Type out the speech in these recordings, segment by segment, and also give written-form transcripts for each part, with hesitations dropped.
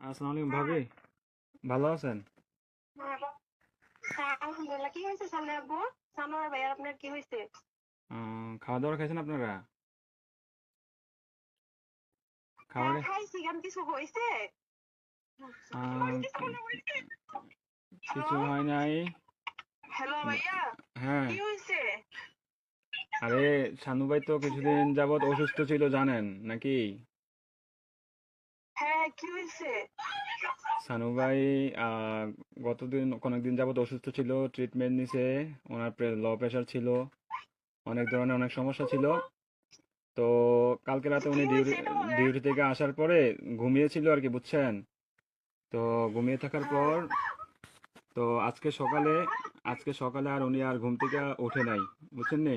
আসসালামু আলাইকুম ভাবি, ভালো আছেন? হ্যাঁ, আলহামদুলিল্লাহ। কি হয়েছে সামনে আব্বু? সানোয়ার ভাই, আর আপনার কি হয়েছে? খাওয়া দাওয়া খাইছেন আপনারা? হ্যাঁ, খাবারে খাইছি। কেন, কিছু হয়েছে? আহ, কিছু হয় নাই। হ্যালো ভাইয়া, হ্যাঁ, কি হয়েছে? আরে শানু ভাই তো কিছুদিন যাবত অসুস্থ ছিল জানেন নাকি? হ্যাঁ, কি হয়েছে? শানু ভাই আহ, অনেকদিন যাবত অসুস্থ ছিল, ট্রিটমেন্ট নিছে। ওনার লো প্রেশার ছিল, অনেক ধরনের অনেক সমস্যা ছিল। তো কালকে রাতে কি উনি হয়েছে এটা বলেন। ডিউটি থেকে আসার পরে ঘুমিয়েছিল আর কি, বুঝছেন? তো ঘুমিয়ে থাকার হ্যাঁ। পর তো আজকে সকালে আর উনি আর ঘুম থেকে ওঠে নাই, বুঝছেন নি?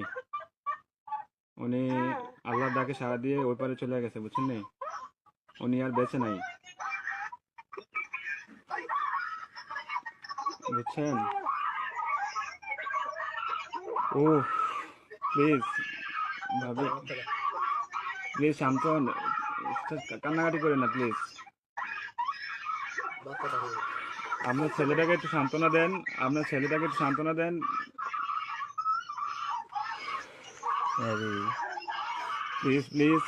উনি হ্যাঁ। আল্লাহর ডাকে সাড়া দিয়ে ওই পারে চলে গেছে, বুঝছেন নি? উনি আর বেঁচে নাই, বুঝছেন? ও, প্লিজ ভাবি, প্লিজ শান্ত হন। কান্নাকাটি করেন না প্লিজ। আপনার ছেলেটাকে একটু সান্ত্বনা দেন। আপনার ছেলেটাকে একটু সান্ত্বনা দেন। আরে প্লিজ প্লিজ,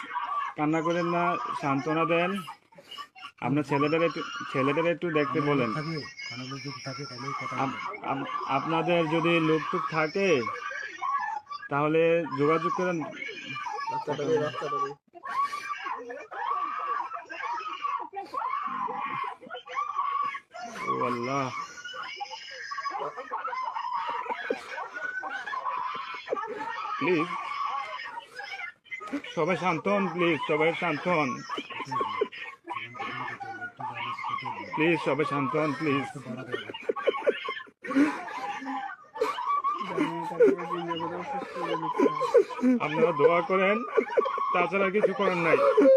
কান্না করেন না, সান্ত্বনা দেন। আপনার ছেলেটারে একটু দেখতে অনেক লোক বলেন। থাকে, অনেক লোক যদি থাকে তাহলেই কথা আপ- বলে। আপনাদের যদি লোকটুক থাকে তাহলে যোগাযোগ করেন। কথা বলেন। ও আল্লাহ, প্লিজ সবাই শান্ত হন, প্লিজ সবাই শান্ত হন, এটাই লোক, জীবন যেখানে যেতে লোকটা জানে এটাই লোক। প্লিজ সবাই শান্ত হন, প্লিজ। লোকটা বাড়া দেয় লোক। আপনারা দোয়া করেন, তাছাড়া কিছু করার নাই। প্লিজ।